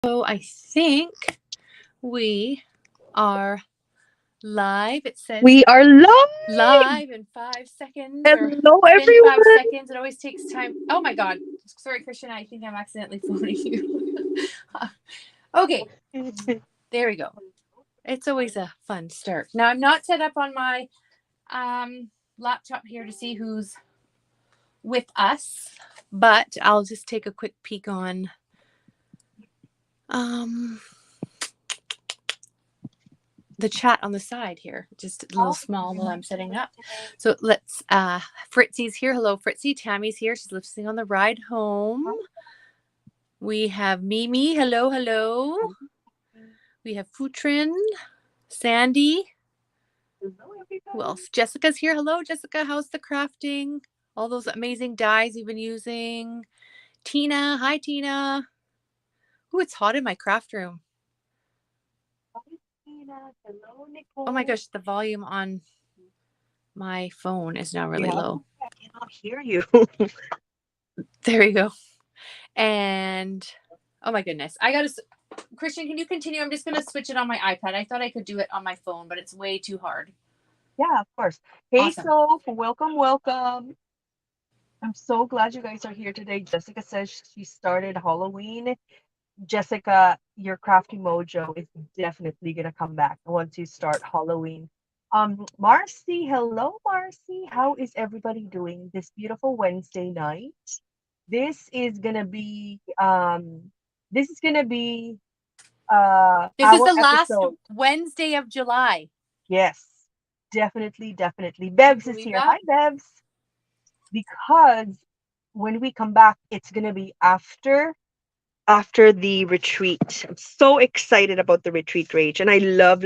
So I think we are live. It says We are live. live in 5 seconds or Hello, it's been 5 everyone. seconds. It always takes time. Oh my God. Sorry, Christian. I think I'm accidentally phoning you. Okay. There we go. It's always a fun start. Now I'm not set up on my laptop here to see who's with us, but I'll just take a quick peek on the chat on the side here, just a little small while I'm setting up. So let's Fritzy's here. Hello, Fritzy. Tammy's here. She's listening on the ride home. We have Mimi. Hello. We have Futrin, Sandy. Who else? Jessica's here. Hello, Jessica. How's the crafting? All those amazing dyes you've been using. Tina. Hi, Tina. Ooh, it's hot in my craft room. Hello, Nicole. Oh my gosh, the volume on my phone is now really low. I cannot hear you. There you go. And oh my goodness, Christian, can you continue? I'm just going to switch it on my iPad. I thought I could do it on my phone, but it's way too hard. Yeah, of course. Hey, Awesome. Soph, welcome. I'm so glad you guys are here today. Jessica says she started Halloween. Jessica, your crafty mojo is definitely gonna come back once you start Halloween. Marcy, hello, Marcy. How is everybody doing this beautiful Wednesday night? This is gonna be this is gonna be This is our the last episode. Wednesday of July. Yes, definitely. Bevs is here. Hi, Bevs. Because when we come back, it's gonna be after the retreat. I'm so excited about the retreat, Rach, and I love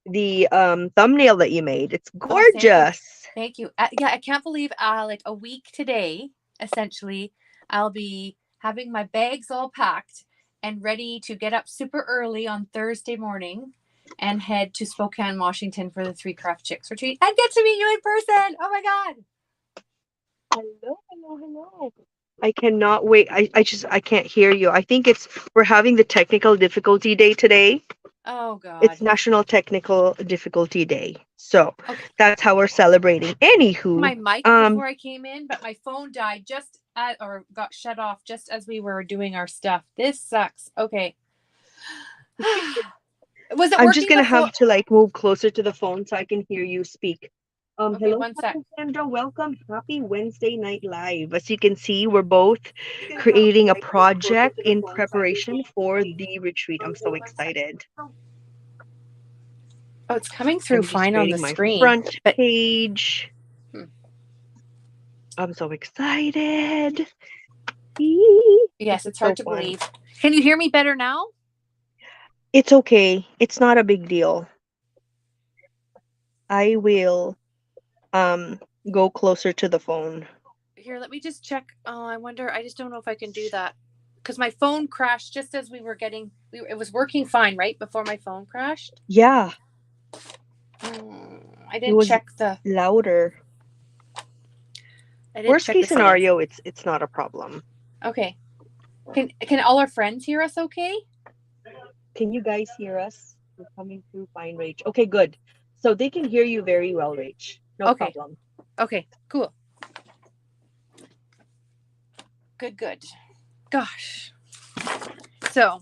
the thumbnail that you made. It's gorgeous. Thank you. Yeah, I can't believe like a week today, essentially, I'll be having my bags all packed and ready to get up super early on Thursday morning and head to Spokane, Washington for the 3 Craft Chicks retreat and get to meet you in person. Oh my God. Hello. I cannot wait. I can't hear you. I think we're having the technical difficulty day today. Oh God. It's National Technical Difficulty Day. So that's how we're celebrating. Anywho. My mic before I came in, but my phone died or got shut off just as we were doing our stuff. This sucks. Okay. Was it I'm just gonna before? have to move closer to the phone so I can hear you speak. Okay, hello, one sec. Sandra. Welcome. Happy Wednesday night live. As you can see, we're both creating a project in preparation for the retreat. I'm so excited. Oh, it's coming through fine on the screen. Front page. I'm so excited. Yes, it's hard to believe. Can you hear me better now? It's okay. It's not a big deal. I will go closer to the phone. Here, let me just check. Oh, I wonder. I just don't know if I can do that because my phone crashed just as we were getting. It was working fine right before my phone crashed. Yeah. I didn't check the louder. Worst case scenario, it's not a problem. Okay. Can all our friends hear us? Okay. Can you guys hear us? We're coming through fine, Rach. Okay, good. So they can hear you very well, Rach. No problem. Okay, cool. Good. Gosh. So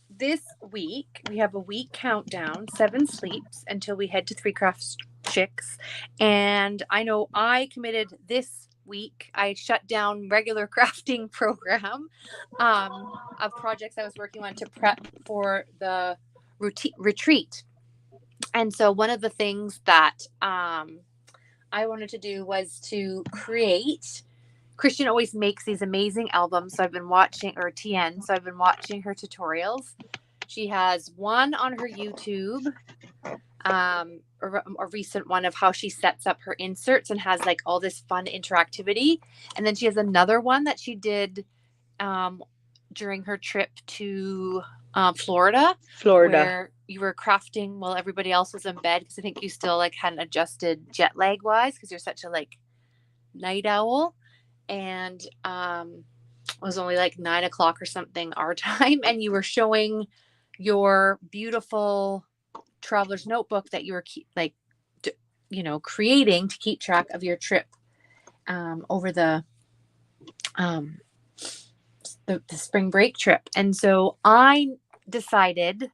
this week we have a week countdown, 7 sleeps until we head to 3 Craft Chicks. And I know I committed this week. I shut down regular crafting program of projects I was working on to prep for the retreat. And so one of the things that I wanted to do was to create. Christian always makes these amazing albums. So I've been watching, or TN. So I've been watching her tutorials. She has one on her YouTube, a recent one of how she sets up her inserts and has like all this fun interactivity. And then she has another one that she did during her trip to Florida, where you were crafting while everybody else was in bed, because I think you still like hadn't adjusted jet lag wise because you're such a like night owl. And was only like 9 o'clock or something our time, and you were showing your beautiful traveler's notebook that you were creating to keep track of your trip over um, the spring break trip. And so I decided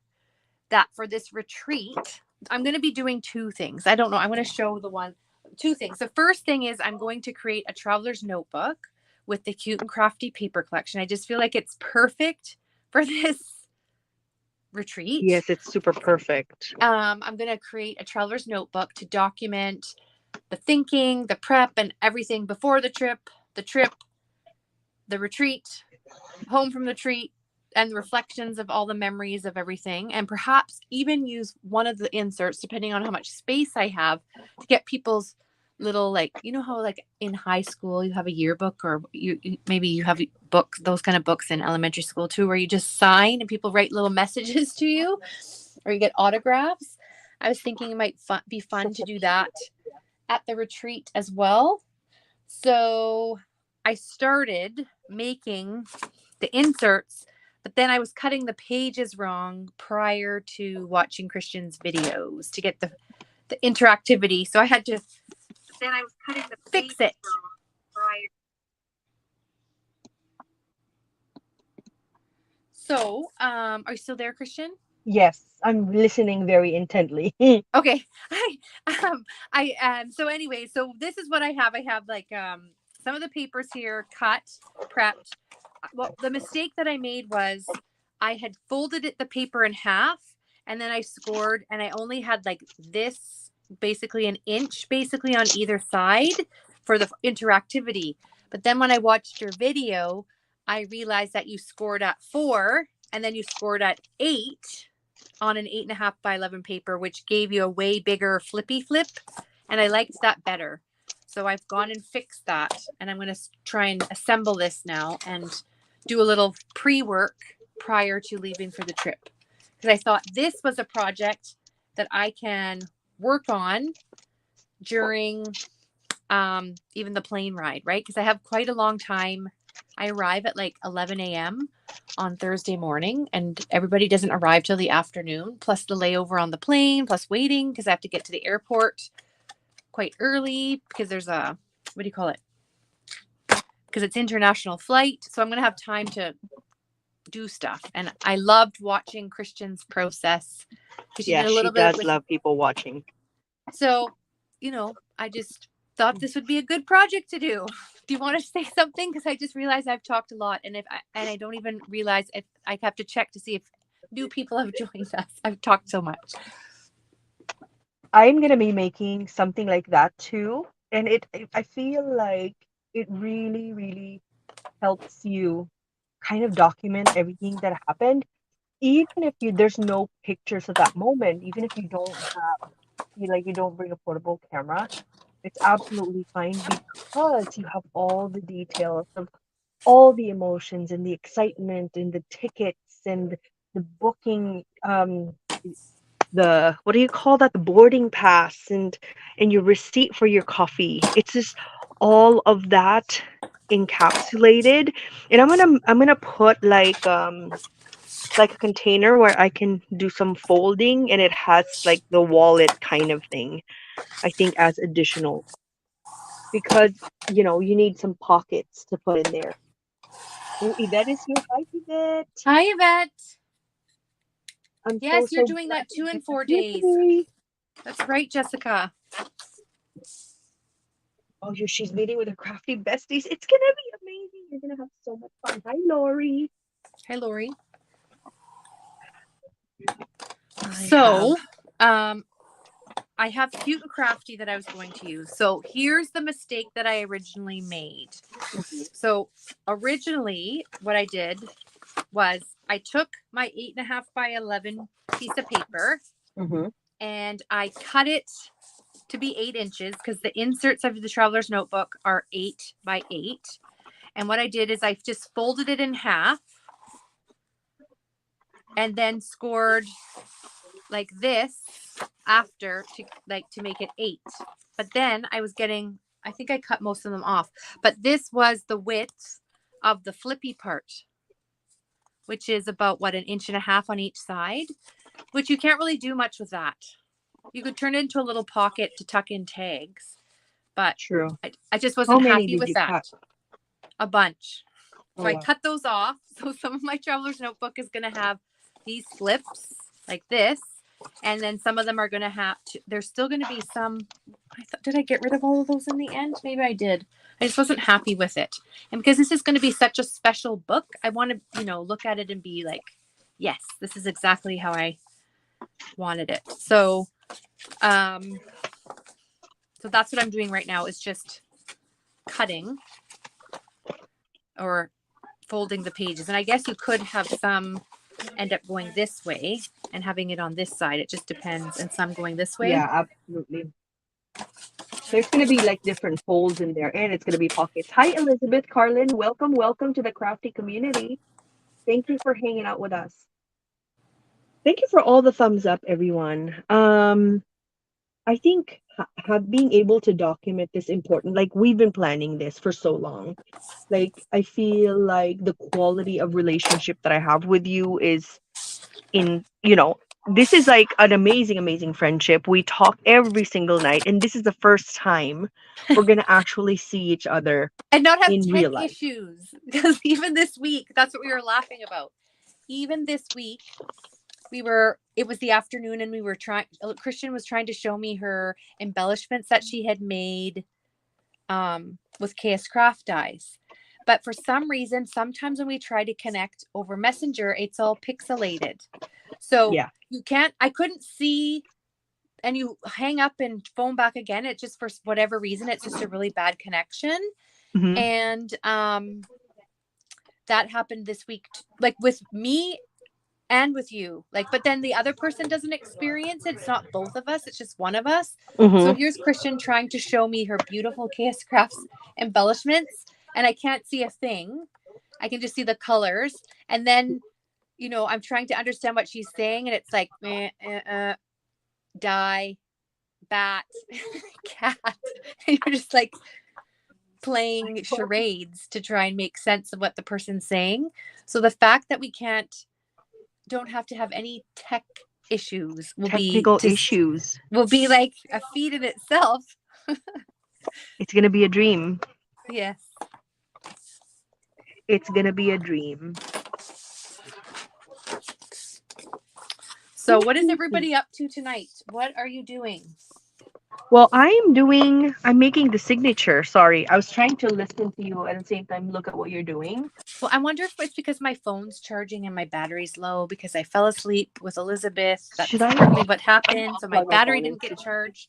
that for this retreat, I'm going to be doing two things. I don't know. I'm going to show two things. The first thing is I'm going to create a traveler's notebook with the cute and crafty paper collection. I just feel like it's perfect for this retreat. Yes, it's super perfect. I'm going to create a traveler's notebook to document the thinking, the prep, and everything before the trip, the retreat, home from the retreat, and the reflections of all the memories of everything, and perhaps even use one of the inserts, depending on how much space I have, to get people's little, like, you know how like in high school you have a yearbook, or maybe you have books, those kind of books in elementary school too, where you just sign and people write little messages to you, or you get autographs. I was thinking it might be fun to do that at the retreat as well. So I started making the inserts, but then I was cutting the pages wrong prior to watching Christian's videos to get the interactivity. So I had to fix it. So, are you still there, Christian? Yes, I'm listening very intently. Okay. So anyway, so this is what I have. I have like some of the papers here cut, prepped. Well, the mistake that I made was I had folded the paper in half, and then I scored, and I only had like this, basically an inch basically on either side for the interactivity. But then when I watched your video, I realized that you scored at 4 and then you scored at 8 on an 8.5 by 11 paper, which gave you a way bigger flippy flip. And I liked that better. So I've gone and fixed that, and I'm going to try and assemble this now and do a little pre-work prior to leaving for the trip. Because I thought this was a project that I can work on during even the plane ride, right? Because I have quite a long time. I arrive at like 11 a.m. on Thursday morning, and everybody doesn't arrive till the afternoon, plus the layover on the plane, plus waiting because I have to get to the airport quite early because there's a, what do you call it? Because it's international flight. So I'm going to have time to do stuff. And I loved watching Christian's process. Yeah, she does love people watching. So, I just thought this would be a good project to do. Do you want to say something? Because I just realized I've talked a lot, and I don't even realize if I have to check to see if new people have joined us. I've talked so much. I'm gonna be making something like that too, and I feel like it really, really helps you kind of document everything that happened, even if there's no pictures of that moment, even if you don't have you don't bring a portable camera, it's absolutely fine because you have all the details of all the emotions and the excitement and the tickets and the booking, the what do you call that, the boarding pass, and your receipt for your coffee. It's just all of that encapsulated, and I'm gonna put like a container where I can do some folding, and it has like the wallet kind of thing, I think, as additional, because you need some pockets to put in there. Oh, Yvette is here. Hi, Yvette. Hi, Yvette. Yes, you're doing that 2 and 4 days. Today. That's right, Jessica. Oh, she's meeting with her crafty besties. It's gonna be amazing. You're gonna have so much fun. Hi, Lori. Hi, Lori. I have cute and crafty that I was going to use. So here's the mistake that I originally made. Mm-hmm. So originally what I did was I took my 8.5 by 11 piece of paper, Mm-hmm. and I cut it to be 8 inches because the inserts of the traveler's notebook are 8 by 8. And what I did is I just folded it in half and then scored like this after to make it 8. But then I think I cut most of them off, but this was the width of the flippy part, which is about what, 1.5 inches on each side, which you can't really do much with that. You could turn it into a little pocket to tuck in tags, but True. I just How wasn't many happy did with you that. cut? A bunch. Oh, So I wow. cut those off. So some of my traveler's notebook is going to have these slips like this. And then some of them are going to have to, there's still going to be some. Did I get rid of all of those in the end? Maybe I did. I just wasn't happy with it. And because this is going to be such a special book, I want to, look at it and be like, yes, this is exactly how I wanted it. So, so that's what I'm doing right now, is just cutting or folding the pages. And I guess you could have some end up going this way and having it on this side. It just depends. And some going this way. Yeah, absolutely. There's going to be like different folds in there, and it's going to be pockets. Hi, Elizabeth, Carlin. Welcome to the crafty community. Thank you for hanging out with us. Thank you for all the thumbs up, everyone. I think being able to document this important. Like, we've been planning this for so long. Like, I feel like the quality of relationship that I have with you is this is like an amazing friendship. We talk every single night, and this is the first time we're gonna actually see each other and not have in tech real life. issues. Because even this week, that's what we were laughing about. Even this week, it was the afternoon, and Christian was trying to show me her embellishments that she had made with KS Craft dies. But for some reason, sometimes when we try to connect over Messenger, it's all pixelated. So Yeah. I couldn't see, and you hang up and phone back again. It just, for whatever reason, it's just a really bad connection. Mm-hmm. And that happened this week, like with me and with you. But then the other person doesn't experience it. It's not both of us. It's just one of us. Mm-hmm. So here's Christian trying to show me her beautiful KS Crafts embellishments, and I can't see a thing. I can just see the colors. And then, I'm trying to understand what she's saying, and it's like, die, bat, cat. And you're just like playing charades to try and make sense of what the person's saying. So the fact that we don't have to have any tech issues Technical issues will be like a feat in itself. It's gonna be a dream. Yes. It's gonna be a dream. So what is everybody up to tonight? What are you doing? Well, I'm making the signature. Sorry, I was trying to listen to you at the same time look at what you're doing. Well, I wonder if it's because my phone's charging and my battery's low because I fell asleep with Elizabeth. That's partly what happened. So my battery didn't get charged.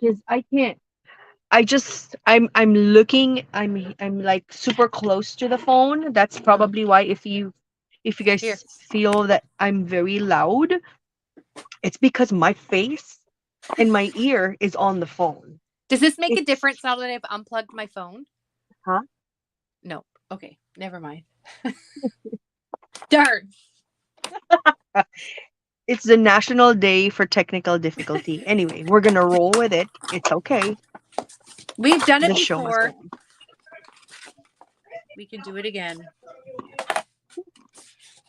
Because I can't. I'm looking. I'm like super close to the phone. That's probably why if you guys feel that I'm very loud, it's because my face and my ear is on the phone. Does this make a difference now that I've unplugged my phone? Huh? No. Okay. Never mind. Darn. It's the National Day for Technical Difficulty. Anyway, we're gonna roll with it. It's okay. We've done it before. We can do it again.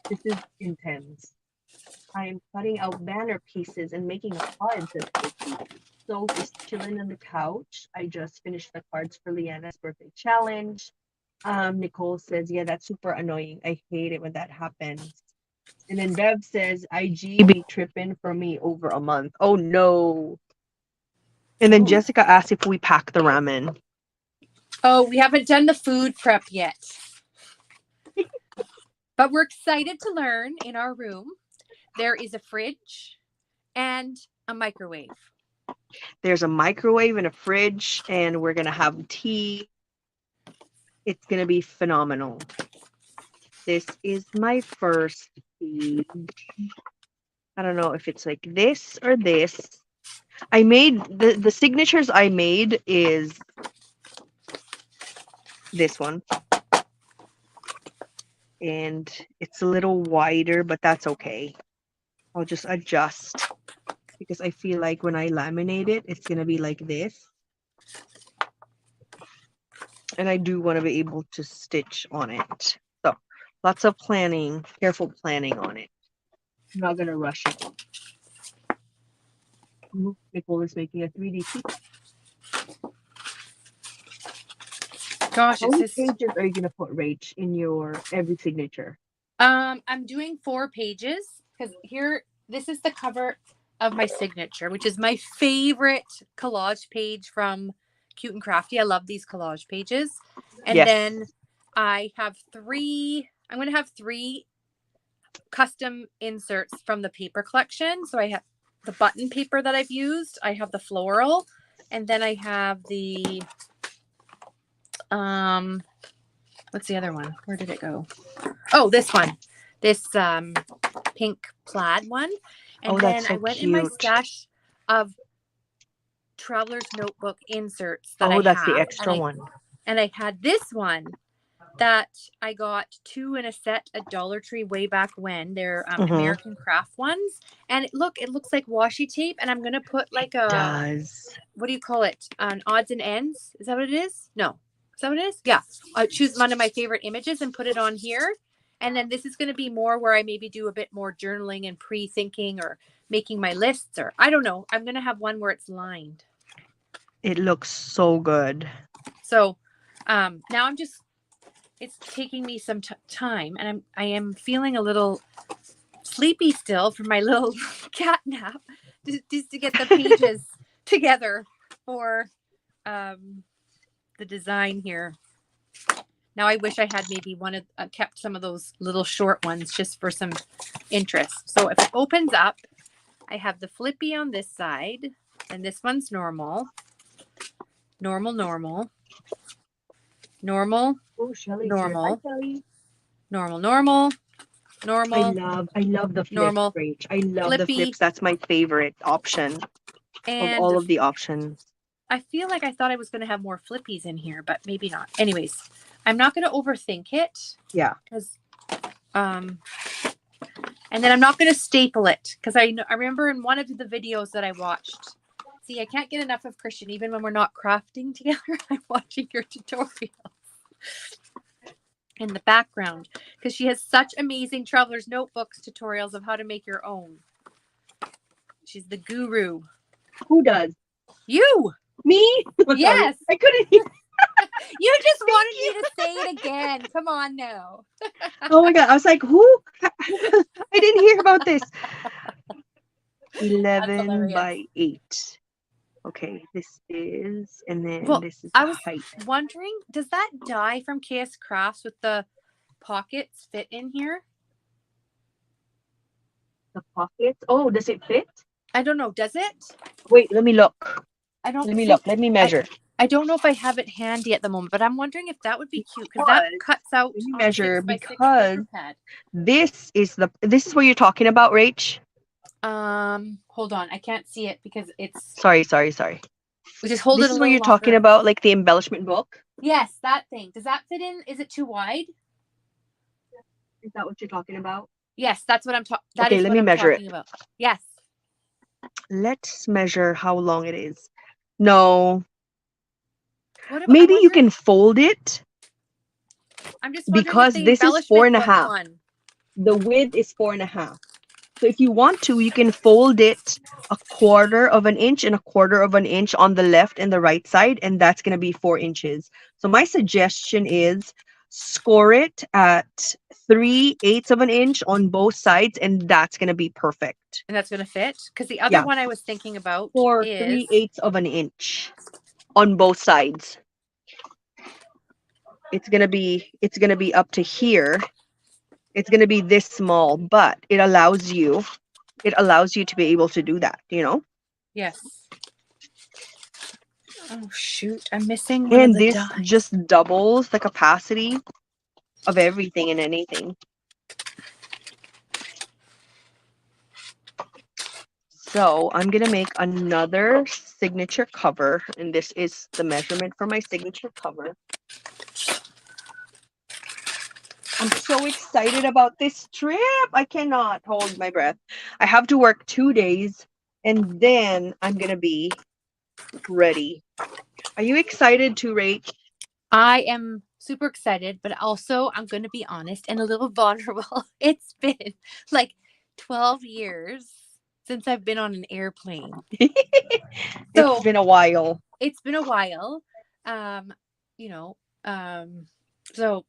This is intense. I am cutting out banner pieces and making a card. So just chilling on the couch. I just finished the cards for Leanna's birthday challenge. Nicole says, yeah, that's super annoying. I hate it when that happens. And then Bev says, IG be tripping for me over a month. Oh no. And then Jessica asked if we pack the ramen. Oh, we haven't done the food prep yet. But we're excited to learn. In our room, there is a fridge and a microwave. There's a microwave and a fridge, and we're going to have tea. It's going to be phenomenal. This is my first page. I don't know if it's like this or this. I made the signatures I made is this one. And it's a little wider, but that's okay. I'll just adjust because I feel like when I laminate it, it's going to be like this. And I do want to be able to stitch on it. So lots of planning, careful planning on it. I'm not gonna rush it. Nicole is making a 3D piece. Gosh, How it's many just pages are you gonna put, Rach, in your every signature? I'm doing 4 pages because here this is the cover of my signature, which is my favorite collage page from Cute and Crafty. I love these collage pages. And Yes. then I have I'm going to have 3 custom inserts from the paper collection. So I have the button paper that I've used, I have the floral, and then I have the what's the other one? Where did it go? Oh, this one. This pink plaid one. And Oh, that's then so I went in my cute. stash of traveler's notebook inserts that I Oh, that's have. the extra one. And I had this one that I got 2 in a set at Dollar Tree way back when. They're American craft ones. And it looks like washi tape. And I'm going to put like a, Does. what do you call it? An odds and ends. Is that what it is? No. Is that what it is? Yeah. I'll choose one of my favorite images and put it on here. And then this is going to be more where I maybe do a bit more journaling and pre-thinking or making my lists, or I don't know. I'm going to have one where it's lined. It looks so good. So now it's taking me some time, and I am feeling a little sleepy still from my little cat nap, just to get the pages together for the design here. Now I wish I had maybe kept some of those little short ones just for some interest. So if it opens up, I have the flippy on this side, and this one's normal. Normal, normal. Normal. Oh, Shelly's Normal. here. Hi, Shelly. Normal, normal. Normal. I love the flips, normal. Rach. I love Flippy. the flips. That's my favorite option And of all of the options. I feel like I thought I was going to have more flippies in here, but maybe not. Anyways, I'm not going to overthink it. Yeah. Because, and then I'm not going to staple it because I remember in one of the videos that I watched. See, I can't get enough of Christian, even when we're not crafting together. I'm watching your tutorials in the background because she has such amazing traveler's notebooks tutorials of how to make your own. She's the guru. Who does? You. Me? Yes. I couldn't hear. You just wanted me to say it again. Come on now. Oh my God. I was like, who? I didn't hear about this. 11 by 8. Okay, this is, and then this is the height. I was wondering, does that die from KS Crafts with the pockets fit in here? The pockets? Oh, does it fit? I don't know. Does it? Wait, let me look. I don't. Let me look. Let me measure. I don't know if I have it handy at the moment, but I'm wondering if that would be cute because that cuts out. Let me measure because this is what you're talking about, Rach. Hold on. I can't see it because it's. Sorry. We just hold this it. This is what you're talking about, like the embellishment book. Yes, that thing. Does that fit in? Is it too wide? Is that what you're talking about? Yes, that's what I'm talking. Okay, let me measure it. About. Yes. Let's measure how long it is. No. What about, maybe you can fold it. I'm just because this is 4.5. The width is 4.5. So if you want to, you can fold it 1/4 of an inch and 1/4 of an inch on the left and the right side, and that's going to be 4 inches. So my suggestion is score it at 3/8 of an inch on both sides, and that's going to be perfect. And that's going to fit? Because the other one I was thinking about for 3/8 of an inch on both sides. It's going to be up to here. It's going to be this small, but it allows you to be able to do that, you know? Yes. Oh, shoot. I'm missing and this just doubles the capacity of everything and anything. So I'm going to make another signature cover, and this is the measurement for my signature cover. I'm so excited about this trip. I cannot hold my breath. I have to work 2 days, and then I'm going to be ready. Are you excited too, Rach? I am super excited, but also I'm going to be honest and a little vulnerable. It's been like 12 years since I've been on an airplane. It's So been a while. it's been a while. Um, you know, um, so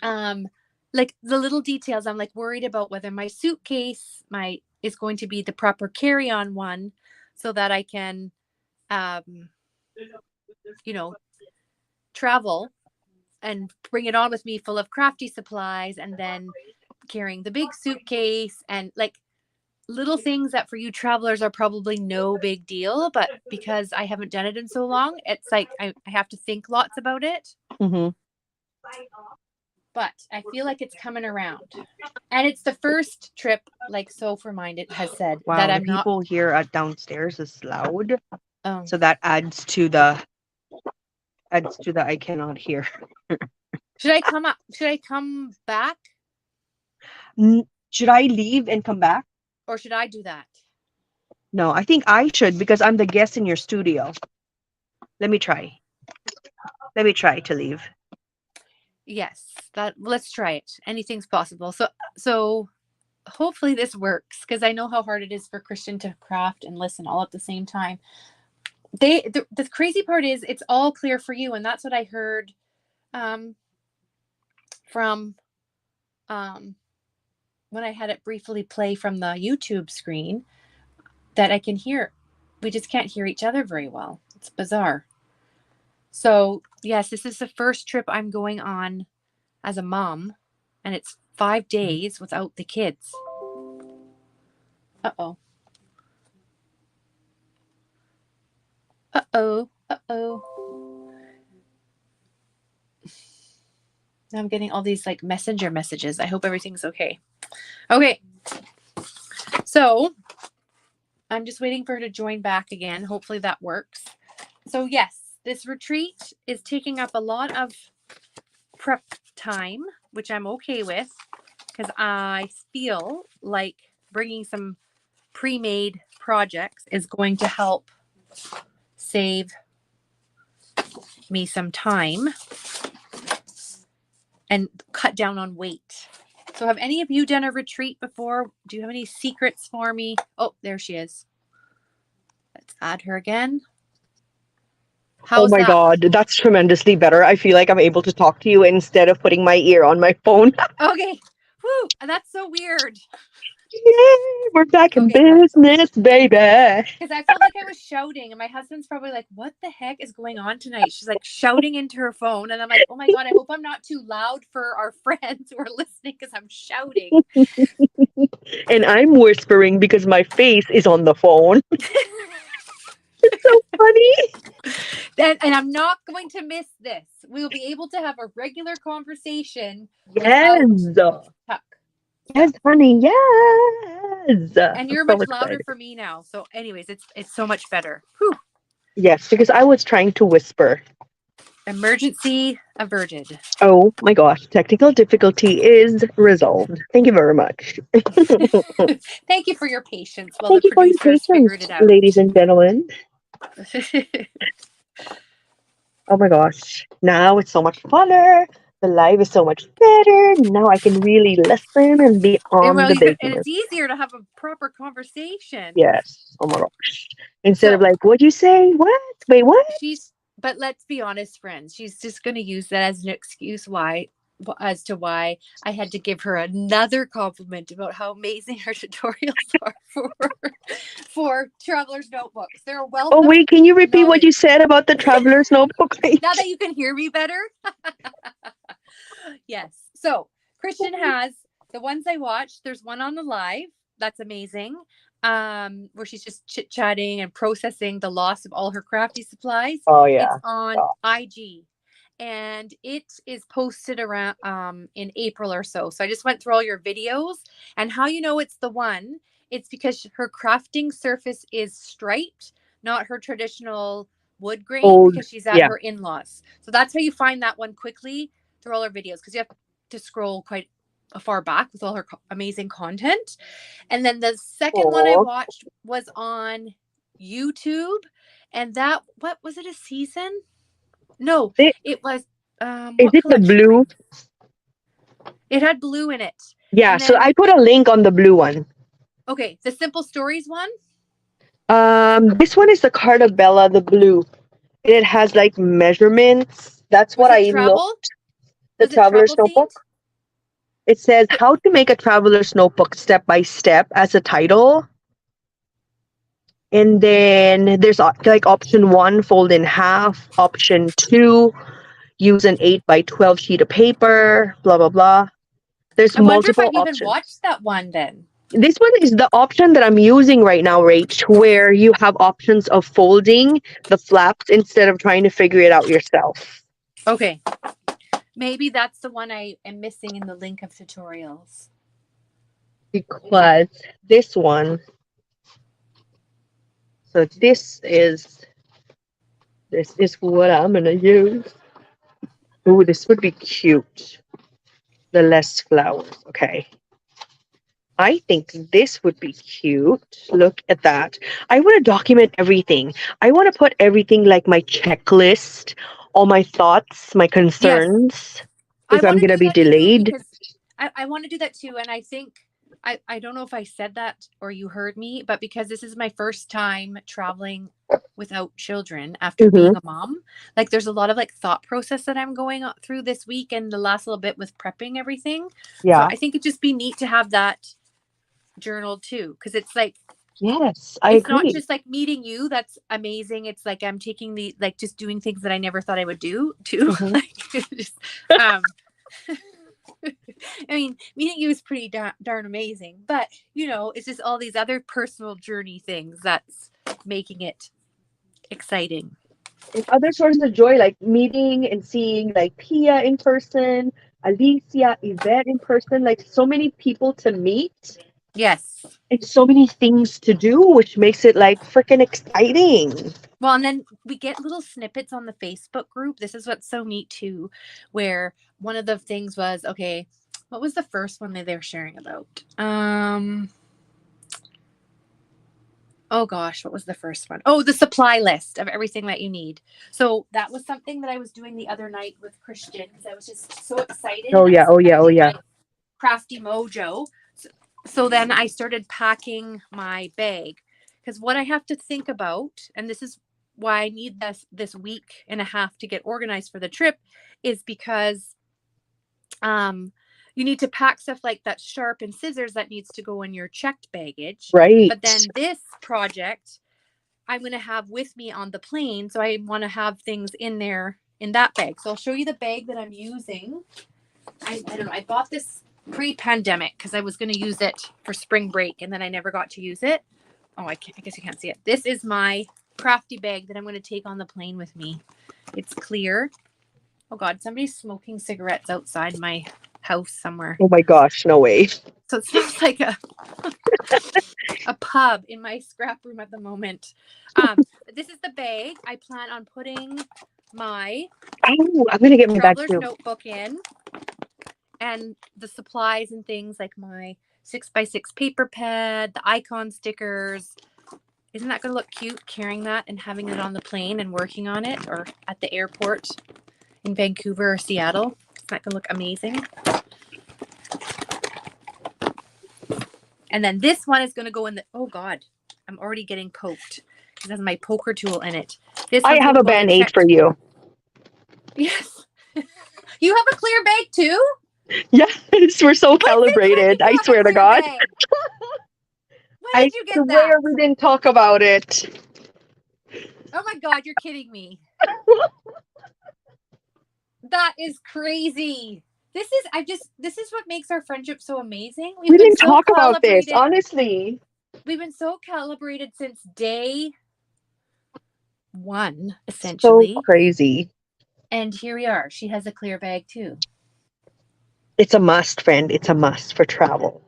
um like the little details, I'm like worried about whether my suitcase my is going to be the proper carry-on one so that I can um you know travel and bring it on with me full of crafty supplies, and then carrying the big suitcase and like little things that for you travelers are probably no big deal, but because I haven't done it in so long, it's like I have to think lots about it. Hmm. But I feel like it's coming around. And it's the first trip, like So For Mind it has said, that Wow, the I'm not. people here at downstairs is loud, Um, so that adds to the I cannot hear. should I come up? Should I come back, Should I leave and come back? or should I do that? No, I think I should because I'm the guest in your studio. Let me try. Let me try to leave. Yes, that. Let's try it. Anything's possible. So hopefully this works, because I know how hard it is for Christian to craft and listen all at the same time. The crazy part is it's all clear for you, and that's what I heard um, from um, when I had it briefly play from the YouTube screen, that I can hear. We just can't hear each other very well. It's bizarre. So, yes, this is the first trip I'm going on as a mom, and it's 5 days without the kids. Uh oh. Uh oh. Uh oh. I'm getting all these like messenger messages. I hope everything's okay. Okay. So, I'm just waiting for her to join back again. Hopefully that works. So, yes, this retreat is taking up a lot of prep time, which I'm okay with, because I feel like bringing some pre-made projects is going to help save me some time and cut down on weight. So have any of you done a retreat before? Do you have any secrets for me? Oh, there she is. Let's add her again. Oh How's my that? God, that's tremendously better. I feel like I'm able to talk to you instead of putting my ear on my phone. Okay. Whew, that's so weird. Yay, we're back in Okay, good. business, baby. Because I felt like I was shouting, and my husband's probably like, "What the heck is going on tonight?" She's like shouting into her phone, and I'm like, "Oh my God, I hope I'm not too loud for our friends who are listening because I'm shouting." And I'm whispering because my face is on the phone. So funny. And I'm not going to miss this. We'll be able to have a regular conversation without Yes. tuck Yes, stuff. honey. Yes. And I'm you're so much louder excited. for me now. So, anyways, it's so much better. Whew. Yes, because I was trying to whisper. Emergency averted. Oh my gosh, technical difficulty is resolved. Thank you very much. Thank you for your patience while the Thank you for your producers figured patience, it out. ladies and gentlemen. Oh my gosh. Now it's so much funner. The live is so much better. Now I can really listen and be And on well, the and business. it's easier to have a proper conversation. Yes. Oh my gosh. Instead of So like, what'd you say? What? Wait, what? but let's be honest, friends. She's just going to use that as an excuse as to why I had to give her another compliment about how amazing her tutorials are for Traveler's Notebooks. They're a wealth Oh of wait, can you repeat what you knowledge. said about the traveler's notebook? Now that you can hear me better. Yes. So Christian has the ones I watched. There's one on the live. That's amazing. Where she's just chit chatting and processing the loss of all her crafty supplies. Oh It's yeah. on IG, and it is posted around in April or so. So I just went through all your videos, and how you know it's the one, it's because her crafting surface is striped, not her traditional wood grain, Old. because she's at Yeah. her in-laws. So that's how you find that one quickly through all her videos, because you have to scroll quite far back with all her amazing content. And then the second one I Oh. watched was on YouTube, and that, what was it, a season? No, It, it was is what it the collection blue? it had blue in it. Yeah, And so then I put a link on the blue one. okay, the Simple Stories one. This one is the Carta Bella, the blue. And it has like measurements. That's Was what it I looked. travel? The Was it traveler's travel notebook. themed? It says how to make a traveler's notebook step by step as a title. And then there's like option one, fold in half. Option two, use an 8 by 12 sheet of paper. Blah blah blah. There's I wonder if multiple I've even options. watched that one then. This one is the option that I'm using right now, Rach, where you have options of folding the flaps instead of trying to figure it out yourself. Okay. Maybe that's the one I am missing in the link of tutorials. Because this one, so this is what I'm gonna use. Ooh, this would be cute. The less flowers. Okay. I think this would be cute. Look at that. I want to document everything. I want to put everything like my checklist, all my thoughts, my Yes. concerns, I if I'm want to going to do be that too delayed. because I want to do that too. And I think I don't know if I said that or you heard me, but because this is my first time traveling without children after Hmm. being a mom, like there's a lot of like thought process that I'm going through this week and the last little bit with prepping everything. So Yeah. I think it'd just be neat to have that journal too because it's like Yes, I it's not agree. just like meeting you that's amazing, it's like I'm taking the like just doing things that I never thought I would do too. Hmm. Like just um I mean, meeting you is pretty darn amazing, but you know, it's just all these other personal journey things that's making it exciting. And other sources of joy, like meeting and seeing like Pia in person, Alicia, Yvette in person, like so many people to meet Yes. and so many things to do, which makes it like freaking exciting. Well, and then we get little snippets on the Facebook group. This is what's so neat too, where one of the things was okay, what was the first one that they were sharing about? Oh gosh, what was the first one? Oh, the supply list of everything that you need. So that was something that I was doing the other night with Christian because I was just so excited Oh and I yeah, was oh yeah, oh expecting yeah. my crafty mojo. So then I started packing my bag because what I have to think about, and this is why I need this week and a half to get organized for the trip, is because um you need to pack stuff like that sharp and scissors that needs to go in your checked baggage. Right. But then this project I'm going to have with me on the plane. So I want to have things in there in that bag. So I'll show you the bag that I'm using. I don't know. I bought this pre-pandemic because I was going to use it for spring break and then I never got to use it. Oh, I guess you can't see it. This is my crafty bag that I'm going to take on the plane with me. It's clear. Oh God, somebody's smoking cigarettes outside my house somewhere. Oh my gosh, no way. So it smells like a pub in my scrap room at the moment. This is the bag I plan on putting my Oh, I'm gonna get my bag traveler's too. notebook in and the supplies and things like my 6x6 paper pad, the icon stickers. Isn't that going to look cute carrying that and having it on the plane and working on it or at the airport in Vancouver or Seattle? Isn't that going to look amazing? And then this one is going to go in the, oh God, I'm already getting poked. It has my poker tool in it. This I one's have going to a go in the band-aid for checked. you. Yes. You have a clear bag too? Yes, we're so When calibrated. did you I have a swear to clear God. bag? When I did you get that? swear we didn't talk about it. Oh my God, you're kidding me. That is crazy. This is what makes our friendship so amazing. We We've been didn't so talk about this, calibrated. honestly. We've been so calibrated since day one, So essentially. crazy. And here we are. She has a clear bag too. It's a must, friend. It's a must for travel.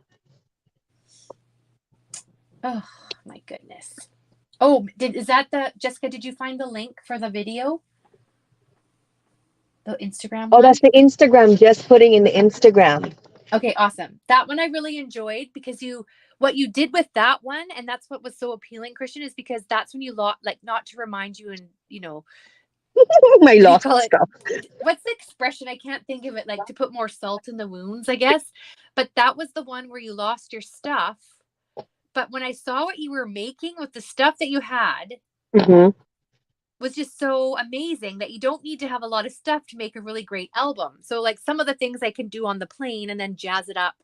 Oh my goodness. Oh, is that the Jessica? Did you find the link for the video? The Instagram Oh, that's one? the Instagram. Just putting in the Instagram. Okay, awesome. That one I really enjoyed because what you did with that one, and that's what was so appealing, Christian, is because that's when you like not to remind you and My What do you lost call it? stuff. What's the expression? I can't think of it. Like to put more salt in the wounds, I guess. But that was the one where you lost your stuff. But when I saw what you were making with the stuff that you had, Hmm. was just so amazing that you don't need to have a lot of stuff to make a really great album. So like some of the things I can do on the plane and then jazz it up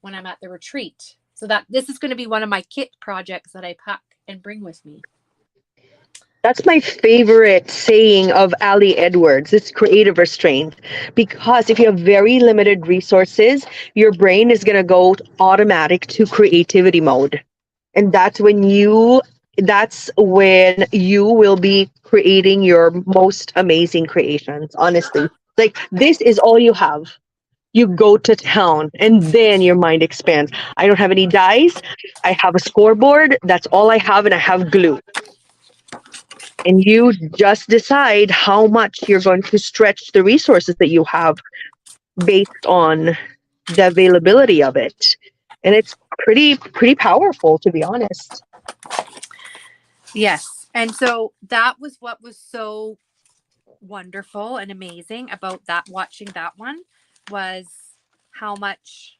when I'm at the retreat. So that this is going to be one of my kit projects that I pack and bring with me. That's my favorite saying of Ali Edwards. It's creative restraint. Because if you have very limited resources, your brain is going to go automatic to creativity mode. And that's when you will be creating your most amazing creations, honestly. Like this is all you have. You go to town and then your mind expands. I don't have any dice. I have a scoreboard. That's all I have, and I have glue. And you just decide how much you're going to stretch the resources that you have based on the availability of it. And it's pretty powerful, to be honest. Yes. And so that was what was so wonderful and amazing about that watching that one was how much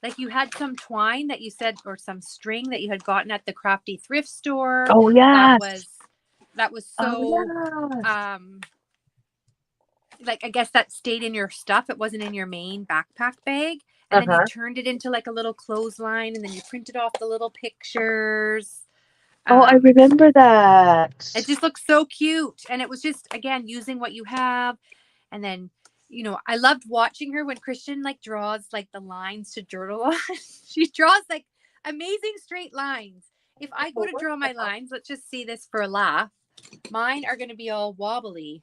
like you had some twine that you said or some string that you had gotten at the crafty thrift store Oh that yes. was that was Oh so yes. um like I guess that stayed in your stuff. It wasn't in your main backpack bag. And then you Uh-huh. turned it into like a little clothesline and then you printed off the little pictures. Oh, I Um remember it that. just looks so cute. And it was just again using what you have. And then, I loved watching her when Christian like draws like the lines to journal on. She draws like amazing straight lines. If I go to draw my lines, let's just see this for a laugh. Mine are going to be all wobbly.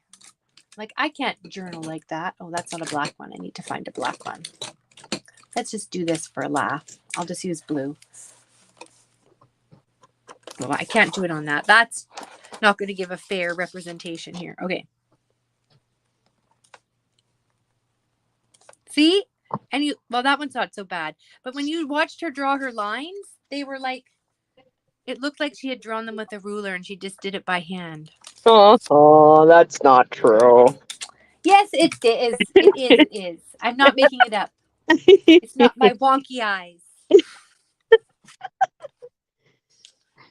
Like I can't journal like that. Oh, that's not a black one. I need to find a black one. Let's just do this for a laugh. I'll just use blue. Well, I can't do it on that. That's not going to give a fair representation here. Okay. See? And well, that one's not so bad. But when you watched her draw her lines, they were like, it looked like she had drawn them with a ruler and she just did it by hand. Oh, that's not true. Yes, it is. It is. It is. I'm not making it up. It's not my wonky eyes.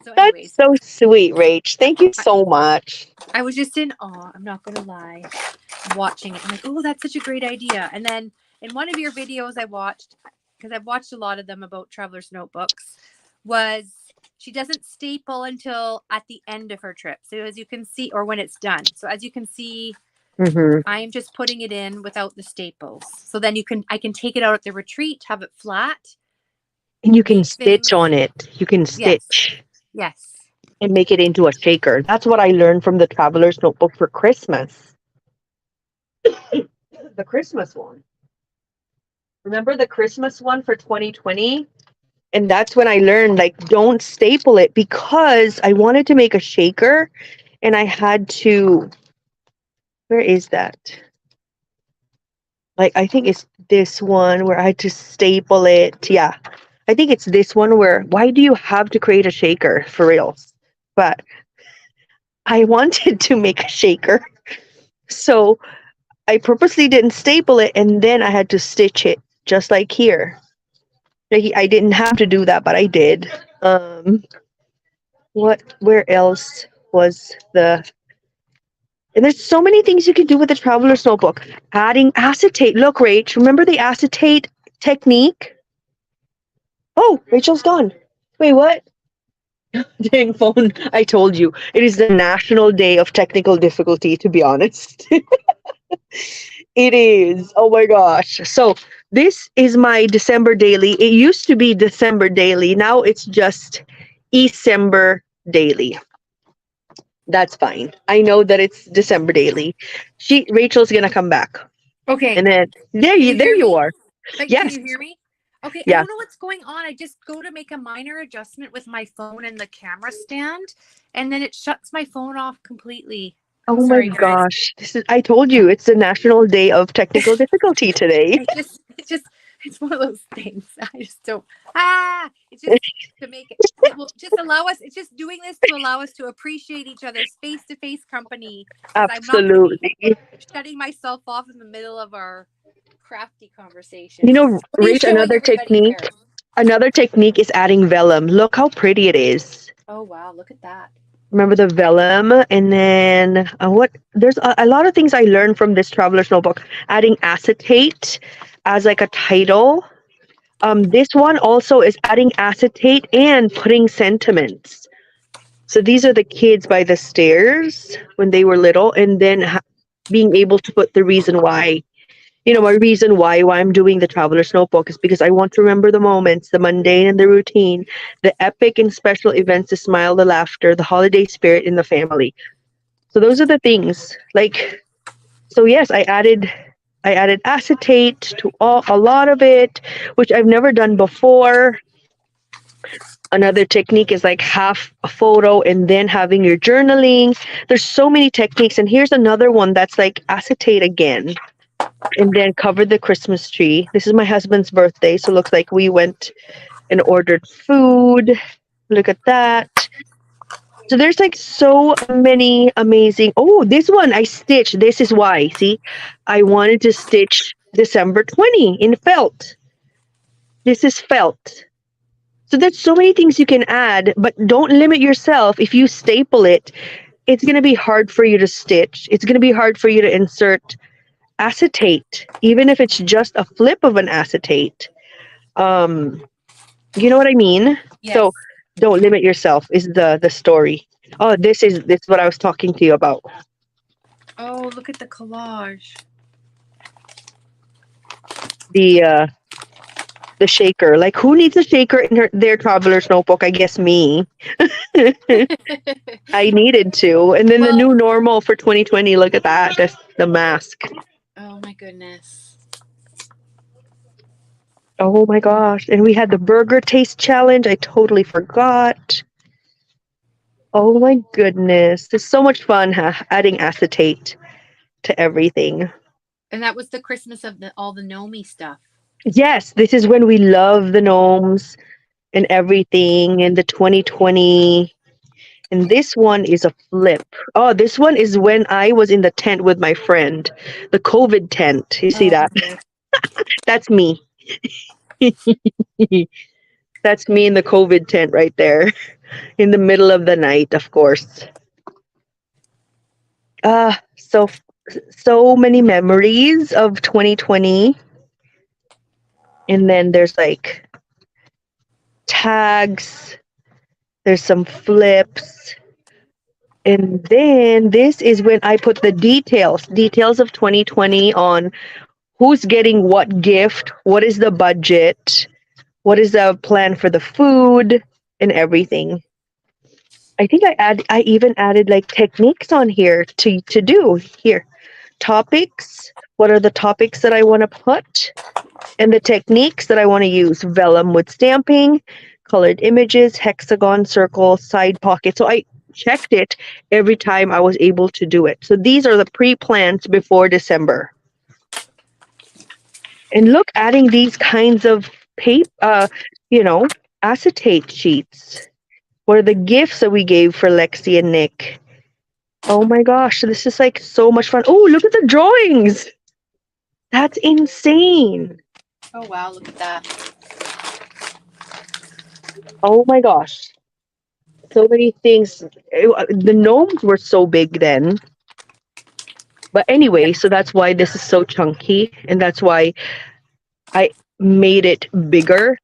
So, That's anyways, so sweet, Rach. Thank you so much. I was just in awe. I'm not going to lie. Watching it. I'm like, oh, that's such a great idea. And then in one of your videos I watched, because I've watched a lot of them about traveler's notebooks, was she doesn't staple until at the end of her trip. So as you can see, or when it's done. So as you can see, Hmm. I am just putting it in without the staples. So then I can take it out at the retreat, have it flat, And you can make stitch things. on it. You can Yes. stitch Yes. and make it into a shaker. That's what I learned from the Traveler's Notebook for Christmas. The Christmas one. Remember the Christmas one for 2020? And that's when I learned, like, don't staple it because I wanted to make a shaker and I had to. Where is that? Like, I think it's this one where I had to staple it. Yeah. I think it's this one where, why do you have to create a shaker for reals? But I wanted to make a shaker. So I purposely didn't staple it and then I had to stitch it just like here. Like, I didn't have to do that, but I did. Where else was the and there's so many things you can do with the traveler's notebook. Adding acetate. Look, Rach, remember the acetate technique? Oh, Rachel's gone. Wait, what? Dang phone. I told you. It is the National Day of Technical Difficulty, to be honest. It is. Oh my gosh. So this is my December daily. It used to be December daily. Now it's just December daily. That's fine. I know that it's December daily. Rachel's gonna come back. Okay. And then Can you there hear you me? are. Can Yes. you hear me? Okay, I Yeah. don't know what's going on. I just go to make a minor adjustment with my phone and the camera stand, and then it shuts my phone off completely. I'm Oh my sorry, guys. gosh. I told you it's the National Day of Technical Difficulty today. It's one of those things. I just don't. It's just to make it. It will just allow us. It's just doing this to allow us to appreciate each other's face-to-face company. Because I'm not going to be Absolutely. shutting myself off in the middle of our crafty You conversations. know, What are you Rach, showing everybody there? another technique is adding vellum. Look how pretty it is. Oh wow! Look at that. Remember the vellum, and then what? There's a lot of things I learned from this traveler's notebook. Adding acetate as like a title. This one also is adding acetate and putting sentiments. So these are the kids by the stairs when they were little, and then being able to put the reason why. My reason why I'm doing the traveler's notebook is because I want to remember the moments, the mundane and the routine, the epic and special events, the smile, the laughter, the holiday spirit in the family. So those are the things. Like, so yes, I added acetate to a lot of it, which I've never done before. Another technique is like half a photo and then having your journaling. There's so many techniques, and here's another one that's like acetate again and then cover the Christmas tree. This is my husband's birthday, so it looks like we went and ordered food. Look at that. So there's like so many amazing. Oh, this one I stitched. This is why. See, I wanted to stitch December 20 in felt. This is felt. So there's so many things you can add, but don't limit yourself. If you staple it, it's going to be hard for you to stitch. It's going to be hard for you to insert acetate, even if it's just a flip of an acetate. Um, you know what I mean? So Yes. don't limit yourself is the story. Oh, this is what I was talking to you about. Oh, look at the collage. The the shaker. Like who needs a shaker in their traveler's notebook? I guess me. I needed to. And then the Well, new normal for 2020, look at that. That's the mask. oh my goodness. Oh my gosh. And we had the burger taste challenge. I totally forgot. Oh my goodness. It's so much fun adding acetate to everything. And that was the Christmas of all the Nomi stuff. Yes, this is when we love the gnomes and everything and the 2020. And this one is a flip. Oh, this one is when I was in the tent with my friend, the COVID tent. You see Oh, that? That's me. That's me in the COVID tent right there in the middle of the night, of course. So many memories of 2020. And then there's like tags, there's some flips. And then this is when I put the details of 2020 on who's getting what gift, what is the budget, what is the plan for the food and everything. I think I even added like techniques on here to do here. Topics, what are the topics that I want to put? And the techniques that I want to use: vellum with stamping, colored images, hexagon, circle, side pocket. So I checked it every time I was able to do it. So these are the pre-plans before December. And look, adding these kinds of paper, acetate sheets. What are the gifts that we gave for Lexi and Nick? Oh my gosh, this is like so much fun. Oh, look at the drawings. That's insane. oh wow, look at that. Oh my gosh. So many things. The gnomes were so big then. But Yeah. anyway, so that's why this is so chunky. And that's why I made it bigger.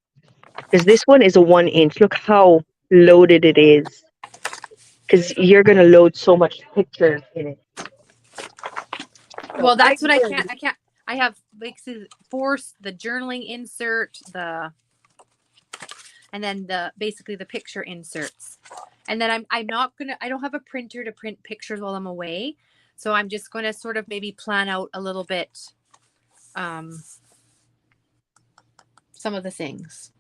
Because this one is a 1 inch. Look how loaded it is. Because you're going to load so much pictures in it. So Well, I that's what I learned. can't. I can't. I have like force the journaling insert, and then basically the picture inserts. And then I'm not gonna. I don't have a printer to print pictures while I'm away, so I'm just gonna sort of maybe plan out a little bit, um, some of the things,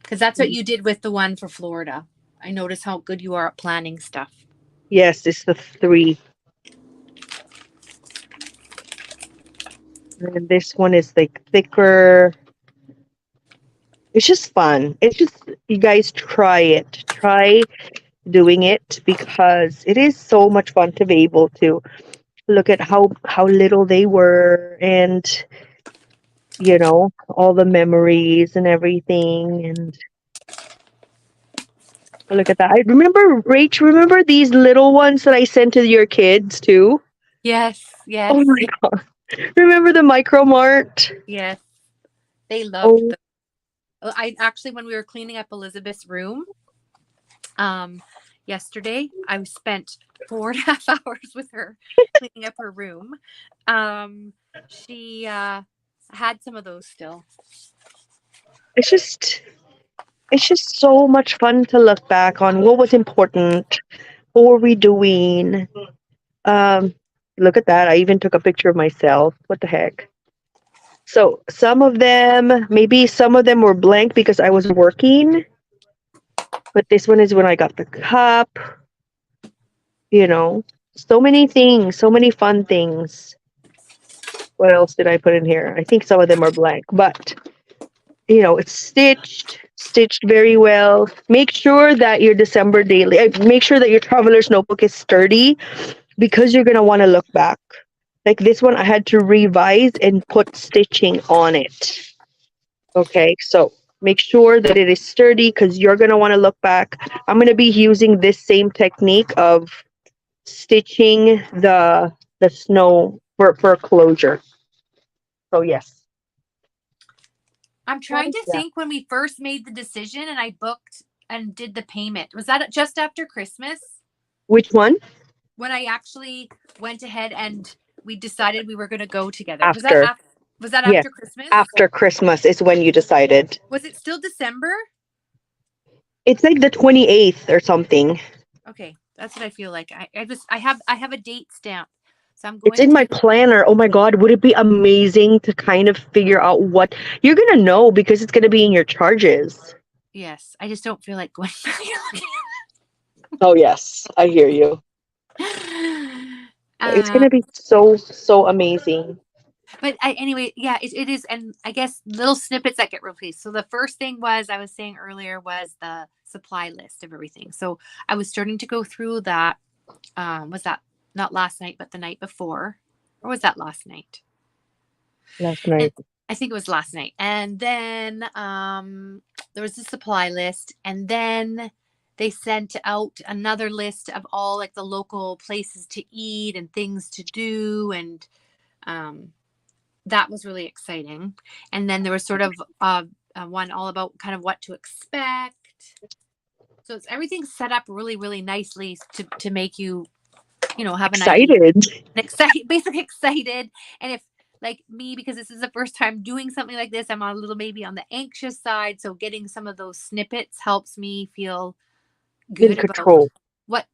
because that's what you did with the one for Florida. I notice how good you are at planning stuff. Yes, it's the 3. And this one is like thicker. It's just fun. It's just, you guys try it. Try doing it because it is so much fun to be able to look at how little they were, and all the memories and everything. And look at that. I remember, Rach, remember these little ones that I sent to your kids too? Yes, Oh yes, my god. Remember the Micro Mart? yes. They loved Oh, them. I actually, when we were cleaning up Elizabeth's room, um, yesterday, I spent 4.5 hours with her cleaning up her room. She had some of those still. it's just it's just so much fun to look back on what was important. What were we doing? Um, Look at that. I even took a picture of myself. What the heck? So maybe some of them were blank because I was working, but this one is when I got the cup, you know. So many things, so many fun things. What else did I put in here? I think some of them are blank, but it's stitched very well. Make sure that your December daily, make sure that your traveler's notebook is sturdy because you're going to want to look back. Like this one, I had to revise and put stitching on it. Okay, so make sure that it is sturdy because you're going to want to look back. I'm going to be using this same technique of stitching the snow for closure. So yes. I'm What trying is to that? think when we first made the decision and I booked and did the payment. Was that just after Christmas? Which one? When I actually went ahead and we decided we were going to go together. After. Was that Yes. after Christmas? After Christmas is when you decided. Was it still December? It's like the 28th or something. Okay, that's what I feel like. I have a date stamp. So I'm It's going in my to planner. Oh my God. Would it be amazing to kind of figure out what you're going to know because it's going to be in your charges? Yes, I just don't feel like going. Oh, yes. I hear you. It's going uh, to be so, so amazing. but anyway, yeah, it is, and I guess little snippets that get replaced. So the first thing was I was saying earlier was the supply list of everything. So I was starting to go through that. Was that not last night, but the night before, or was that last night? Last And night. I think it was last night. And then there was a supply list, and then they sent out another list of all like the local places to eat and things to do, and um, that was really exciting. And then there was sort of one all about kind of what to expect. So it's everything set up really, really nicely to make you, have an idea, Excited. basically excited. And if like me, because this is the first time doing something like this, I'm a little maybe on the anxious side. So getting some of those snippets helps me feel In good about control.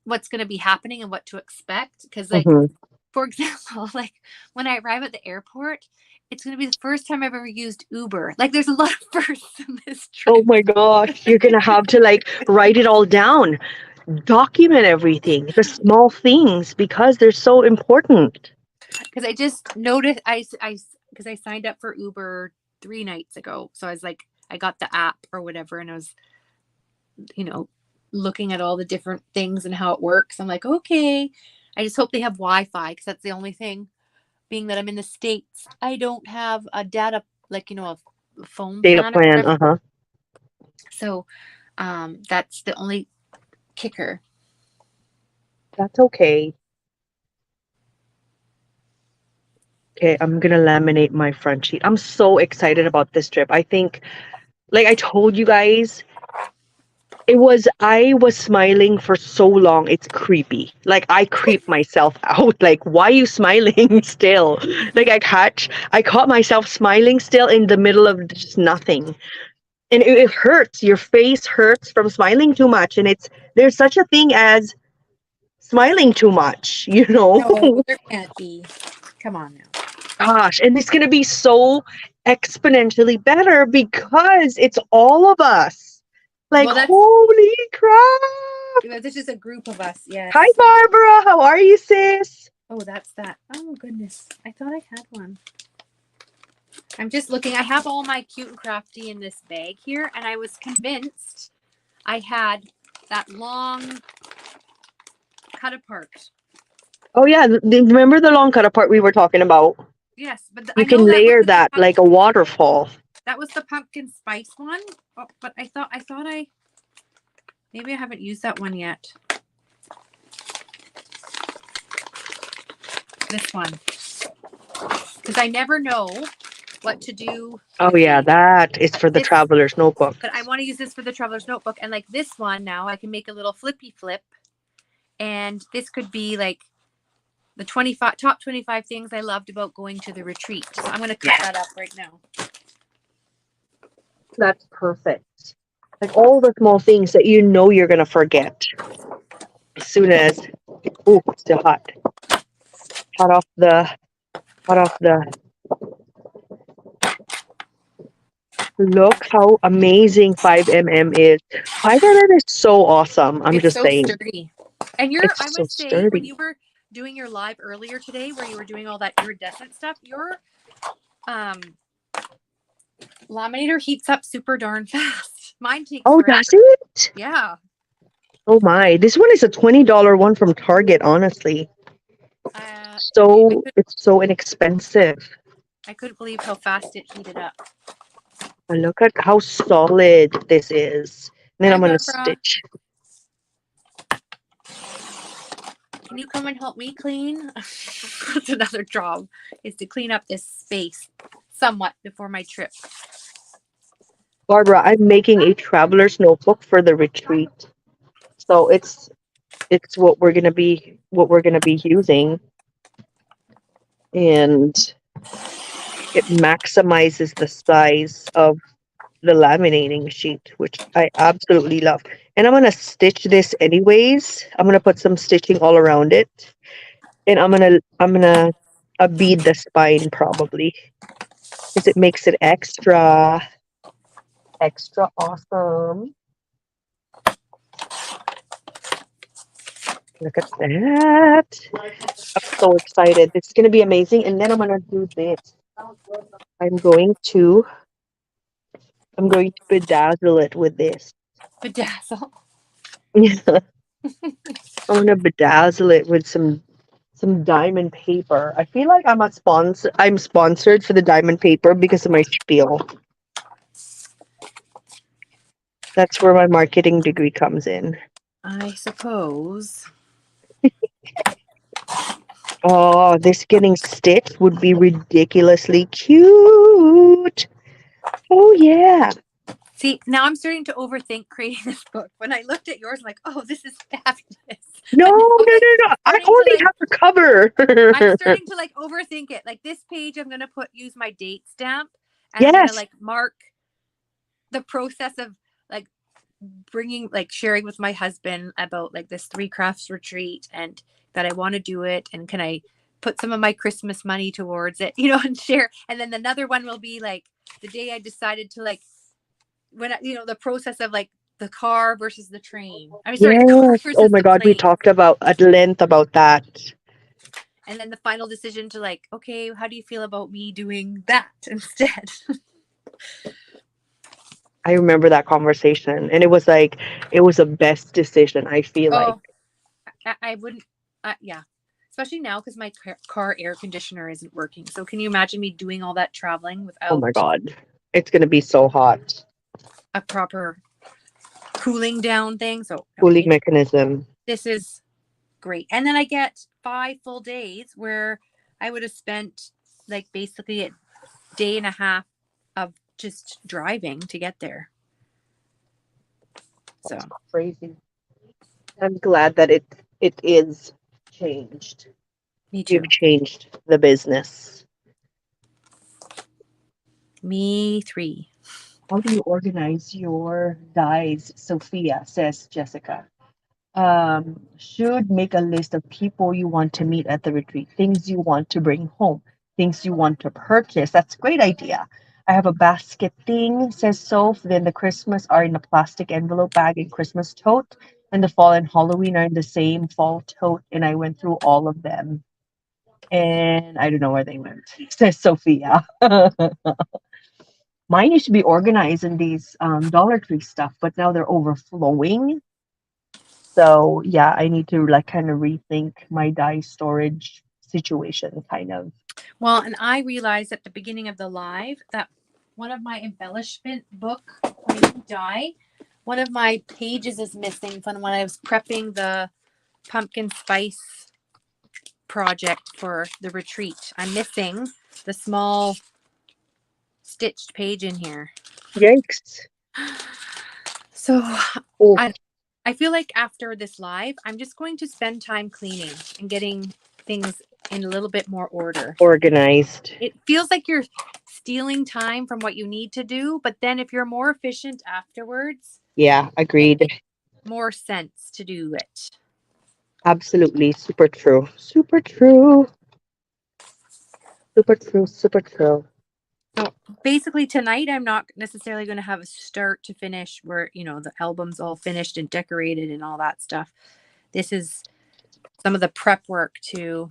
what's going to be happening and what to expect. Because like, Hmm. for example, like when I arrive at the airport, it's going to be the first time I've ever used Uber. Like there's a lot of firsts in this Oh trip. my gosh. You're going to have to like write it all down, document everything, the small things, because they're so important. Because I just noticed because I signed up for Uber 3 nights ago. So I was like, I got the app or whatever, and I was, you know, looking at all the different things and how it works. I'm like, okay. I just hope they have Wi-Fi because that's the only thing. Being that I'm in the States, I don't have a data like a phone Data plan or plan. whatever. Uh-huh. So that's the only kicker. That's okay. Okay, I'm gonna laminate my front sheet. I'm so excited about this trip. I think, like I told you guys, I was smiling for so long, it's creepy. Like I creep myself out. Like, why are you smiling still? Like I caught myself smiling still in the middle of just nothing. And it hurts. Your face hurts from smiling too much. And there's such a thing as smiling too much, you know? No, there can't be. Come on now. Gosh, and it's gonna be so exponentially better because it's all of us. Like, Well, that's holy crap! this is a group of us. Hi, Yes. Barbara. How are you, sis? Oh, that's that. Oh goodness. I thought I had one. I'm just looking. I have all my cute and crafty in this bag here, and I was convinced I had that long cut apart. Oh yeah, remember the long cut apart we were talking about? Yes, but You I know can that layer wasn't the that like a waterfall. that was the pumpkin spice one. Oh, but I maybe I haven't used that one yet. This one, because I never know what to do Oh with yeah, these. that is for the This, traveler's notebook. but I want to use this for the traveler's notebook, and like this one now, I can make a little flippy flip, and this could be like the 25 top 25 things I loved about going to the retreat. So I'm going to cut Yeah, that up right now. that's perfect. Like all the small things that you know you're gonna forget as soon as it's still hot off the hot off the. Look how amazing 5mm is. 5mm is so awesome. I'm It's just so saying. sturdy. And I It's so must say, when sturdy. you were doing your live earlier today, where you were doing all that iridescent stuff, your um, laminator heats up super darn fast. Mine takes Oh, does forever. it? Yeah. Oh my. This one is a $20 one from Target, honestly. I So could it's so inexpensive. I couldn't believe how fast it heated up. And look at how solid this is. And then Hi, I'm gonna Barbara. stitch. Can you come and help me clean? That's another job, is to clean up this space somewhat before my trip. Barbara, I'm making a traveler's notebook for the retreat. So it's what we're gonna be using. And it maximizes the size of the laminating sheet, which I absolutely love. And I'm gonna stitch this anyways. I'm gonna put some stitching all around it, and I'm gonna bead the spine probably because it makes it extra awesome. Look at that! I'm so excited. This is gonna be amazing. And then I'm gonna do this. I'm going to I'm going to bedazzle it with this. Bedazzle. I'm gonna bedazzle it with some diamond paper. I feel like I'm sponsored for the diamond paper because of my spiel. That's where my marketing degree comes in. I suppose. Oh, this getting stitched would be ridiculously cute. Oh yeah. See, now I'm starting to overthink creating this book. When I looked at yours, I'm like, oh, this is fabulous. No, But now no, I'm like no, no. I starting to already like have a cover. I'm starting to like overthink it. Like this page, I'm gonna use my date stamp, and I'm gonna Yes. like mark the process of like bringing like sharing with my husband about like this three crafts retreat and that I want to do it, and can I put some of my Christmas money towards it, and share. And then another one will be like the day I decided to like the process of like the car versus the train. I mean, sorry, the car Yes. Oh versus my the God, we plane. talked about at length about that. And then the final decision to like, okay, how do you feel about me doing that instead? I remember that conversation, and it was like it was the best decision. I feel like. Oh, I wouldn't. Yeah, especially now because my car air conditioner isn't working. So can you imagine me doing all that traveling Oh my without God, it's gonna be so hot. a proper cooling down thing? So no, Cooling mechanism. this is great. And then I get 5 full days where I would have spent like basically a day and a half of just driving to get there. So That's crazy. I'm glad that it is changed. me You've too. changed the business. Me three. How do you organize your dies, Sophia? Says Jessica. Should make a list of people you want to meet at the retreat, things you want to bring home, things you want to purchase. That's a great idea. I have a basket thing, says Soph. Then the Christmas are in a plastic envelope bag and Christmas tote. And the fall and Halloween are in the same fall tote. And I went through all of them. and I don't know where they went. Says Sophia. Mine used to be organized in these Dollar Tree stuff, but now they're overflowing. So yeah, I need to like kind of rethink my dye storage situation, kind of. Well, and I realized at the beginning of the live that one of my embellishment book, my new die, one of my pages is missing from when I was prepping the pumpkin spice project for the retreat. I'm missing the small stitched page in here. Yikes. So Oh, I feel like after this live, I'm just going to spend time cleaning and getting things in a little bit more order. organized. It feels like you're stealing time from what you need to do, but then if you're more efficient afterwards, Yeah, it agreed. makes more sense to do it. Absolutely. Super true. Super true. Super true. Super true. So basically tonight I'm not necessarily going to have a start to finish where, the album's all finished and decorated and all that stuff. This is some of the prep work to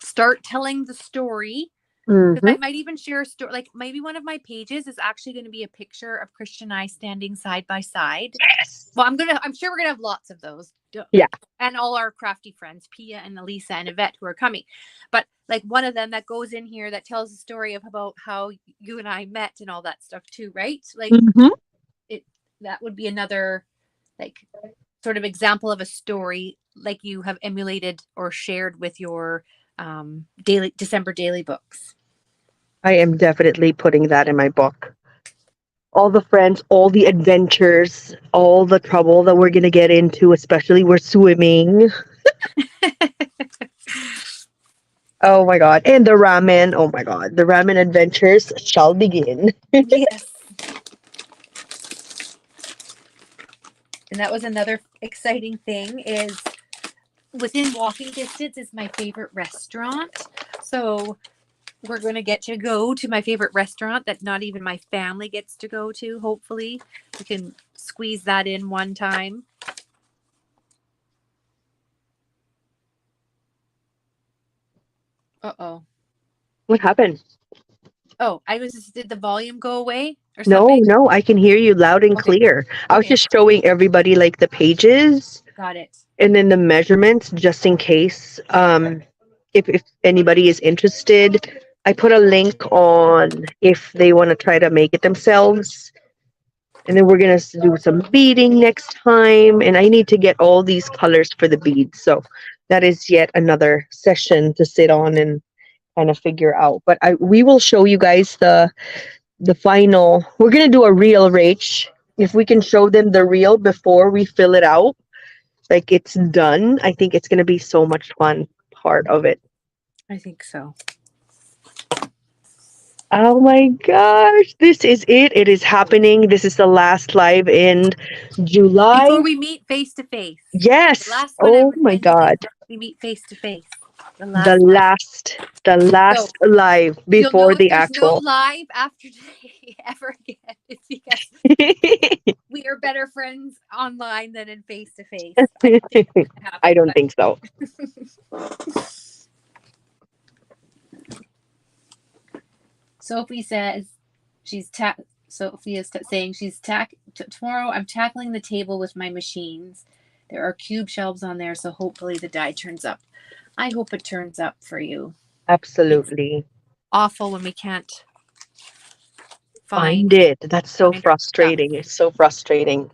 start telling the story. Because Mm-hmm. I might even share a story. Like maybe one of my pages is actually going to be a picture of Christian and I standing side by side. Yes. Well, I'm sure we're gonna have lots of those. Yeah. And all our crafty friends, Pia and Elisa and Yvette, who are coming. But like one of them that goes in here that tells the story of about how you and I met and all that stuff too, right? Like Mm-hmm. it that would be another like sort of example of a story like you have emulated or shared with your daily December daily books. I am definitely putting that in my book. All the friends, all the adventures, all the trouble that we're gonna get into, especially we're swimming. Oh my god. And the ramen. Oh my god. The ramen adventures shall begin. Yes. And that was another exciting thing is within walking distance is my favorite restaurant. So we're going to get to go to my favorite restaurant that not even my family gets to go to. Hopefully we can squeeze that in one time. Uh-oh. What happened? Oh, did the volume go away or No, something? no, I can hear you loud and Okay. clear. I was Okay. just showing everybody like the pages Got it. and then the measurements just in case if anybody is interested. I put a link on if they want to try to make it themselves. And then we're going to do some beading next time. And I need to get all these colors for the beads. So that is yet another session to sit on and kind of figure out. But we will show you guys the final. We're going to do a reel, Rach. If we can show them the reel before we fill it out, like it's done, I think it's going to be so much fun part of it. I think so. Oh my gosh, this is it. It is happening. This is the last live in July. Before we meet face to face. Yes. Last one Oh ever my Wednesday. God. We meet face to face. The The last live. last, the So last live you'll before know if the there's no actual. live after today ever again. It's because we are better friends online than in face to face. I think what's gonna I happen, don't but think so. Sophie says Sophie is saying tomorrow. I'm tackling the table with my machines. There are cube shelves on there, so hopefully the die turns up. I hope it turns up for you. It's Absolutely. awful when we can't Find find it. That's so find our stuff. frustrating. It's so frustrating.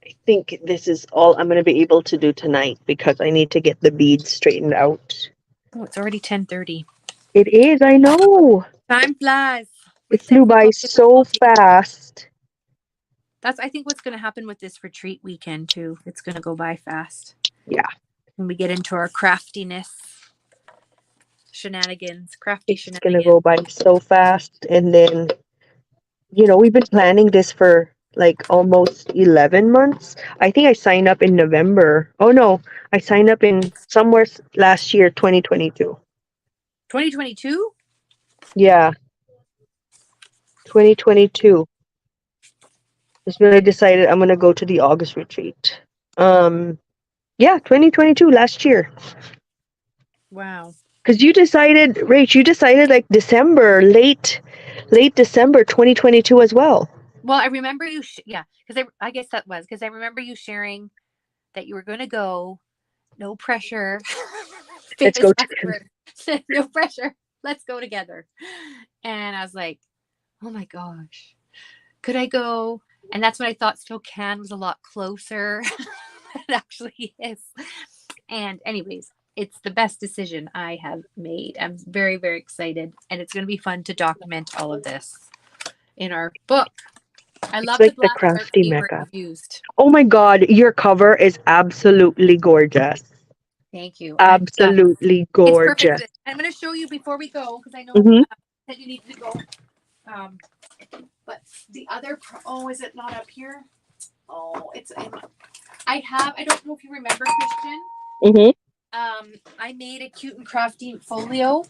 I think this is all I'm going to be able to do tonight because I need to get the beads straightened out. Oh, it's already 10:30. It is, I know. Time flies. It With flew by technical so difficulty. fast. That's I think what's going to happen with this retreat weekend too. It's going to go by fast. Yeah. When we get into our craftiness, shenanigans, crafty It's going to shenanigans. go by so fast. And then, we've been planning this for like almost 11 months. I think I signed up in November. Oh, no. I signed up in somewhere last year, 2022. 2022? Yeah. 2022. That's when I decided I'm gonna go to the August retreat. Yeah, 2022, last year. Wow. Because you decided like December, late December 2022 as well. Well, I remember you. Yeah, because I guess that was because I remember you sharing that you were going to go. No pressure. Let's Famous go last to. word. No pressure. Let's go together. And I was like, oh my gosh, could I go? And that's when I thought Spokane was a lot closer. It actually is. And anyways, it's the best decision I have made. I'm very, very excited. And it's going to be fun to document all of this in our book. I It's love the like the black art crafty paper mecca. you used. Oh my God, your cover is absolutely gorgeous. Thank you. And Absolutely it's perfect. gorgeous. I'm going to show you before we go because I know Hmm. that you need to go. Um, but the other, oh, is it not up here? Oh, it's in, I don't know if you remember, Christian. Hmm. I made a cute and crafty folio.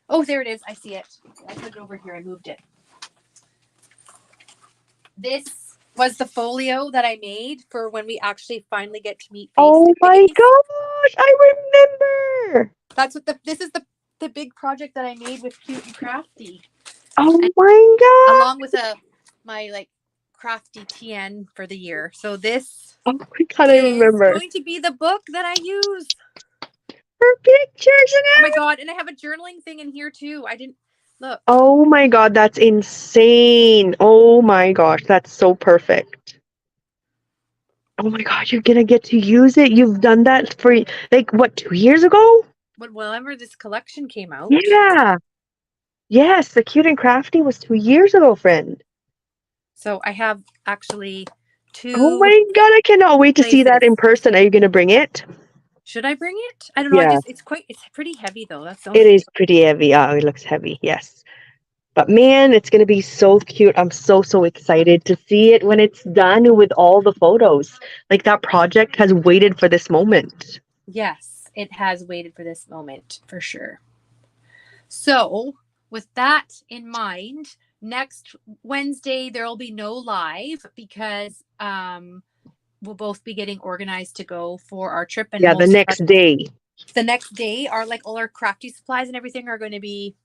Oh, there it is. I see it. I put it over here. I moved it. This was the folio that I made for when we actually finally get to meet face to Oh my face. gosh, I remember. That's what this is the big project that I made with cute and crafty, Oh and my God. along with my like crafty TN for the year. So this Oh my God, I is remember. going to be the book that I use. Her pictures and Oh my everything. god! And I have a journaling thing in here too. I didn't look. Oh my God, that's insane. Oh my gosh, that's so perfect. Oh my God, you're gonna get to use it. You've done that for like what, 2 years ago? But whenever this collection came out, Yeah. Yes, the cute and crafty was 2 years ago, friend. so I have actually Oh two my God, I cannot wait to see that places. in person. Are you gonna bring it? Should I bring it? I don't know. I Yeah, just it's pretty heavy though. That's the only it thing. is pretty heavy. Oh, it looks heavy. Yes. But man, it's gonna be so cute. I'm so, so excited to see it when it's done with all the photos. Like that project has waited for this moment. Yes, it has waited for this moment for sure. So, with that in mind, next Wednesday there will be no live because we'll both be getting organized to go for our trip, and Yeah, the most of our next day the next day are like all our crafty supplies and everything are going to be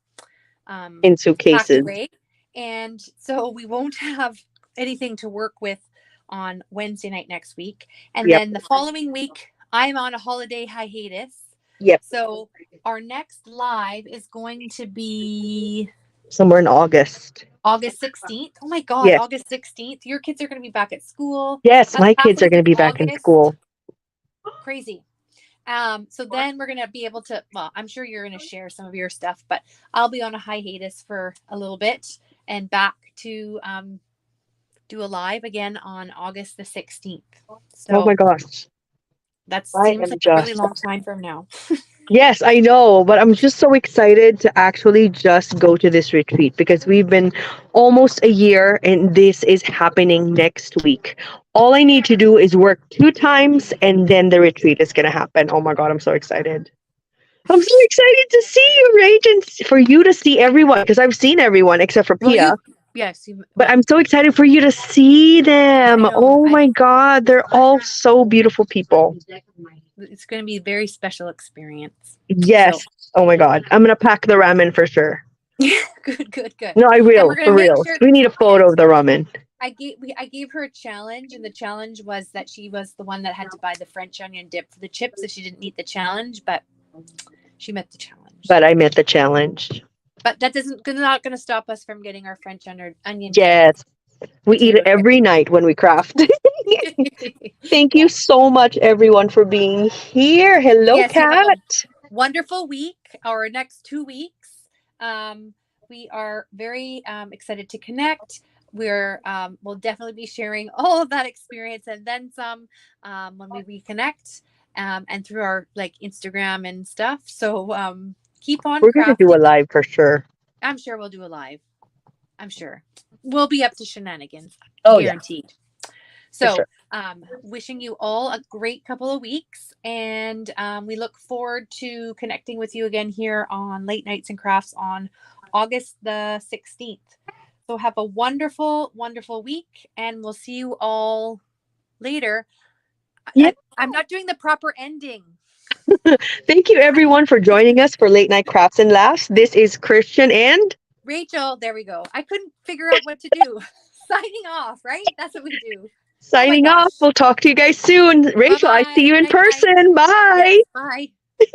um, in packed suitcases. away, and so we won't have anything to work with on Wednesday night next week, and Yep. then the following week I'm on a holiday hiatus. Yep. So our next live is going to be Somewhere in August. August 16th. Oh my God, Yes. August 16th. Your kids are going to be back at school. Yes, That's my kids halfway are gonna through be back in August. school. Crazy. So then we're gonna be able to. Well, I'm sure you're gonna share some of your stuff, but I'll be on a hiatus for a little bit and back to do a live again on August the 16th. Oh my So gosh. that I seems am like a really just long time from now. Yes, I know, but I'm just so excited to actually just go to this retreat because we've been almost a year and this is happening next week. All I need to do is work 2 times and then the retreat is going to happen. Oh my God, I'm so excited. I'm so excited to see you, Rach, and for you to see everyone because I've seen everyone except for Well, Pia. yes, you, But well, I'm so excited for you to see I them. know, Oh my God, they're all so beautiful people. it's going to be a very special experience. So Yes. Oh my God. I'm going to pack the ramen for sure. good, good, good. No, I And will, we're going for to make real. sure We need a photo and of the ramen. I gave her a challenge, and the challenge was that she was the one that had to buy the French onion dip for the chips, so she didn't meet the challenge, but she met the challenge. But I met the challenge. But that doesn't not going to stop us from getting our French onion dip Yes. We eat it potato chip. every night when we craft. Thank you Yes, so much, everyone, for being here. Hello, yes. You have a Kat. wonderful week. Our next 2 weeks, um, we are very excited to connect. We'll definitely be sharing all of that experience and then some when we reconnect and through our like Instagram and stuff. So keep on We're going to do crafting. a live for sure. I'm sure we'll do a live. I'm sure we'll be up to shenanigans, Oh, yeah, guaranteed. for So, sure. wishing you all a great couple of weeks, and we look forward to connecting with you again here on Late Nights and Crafts on August the 16th. So have a wonderful, wonderful week, and we'll see you all later. Yeah. I'm not doing the proper ending. Thank you everyone for joining us for Late Night Crafts and Laughs. This is Christian and Rachel, there we go. I couldn't figure out what to do. Signing off, right? That's what we do. Oh my signing off. gosh. We'll talk to you guys soon. Bye Rachel, I see bye. you in Night night. person. Yes. Bye. Bye.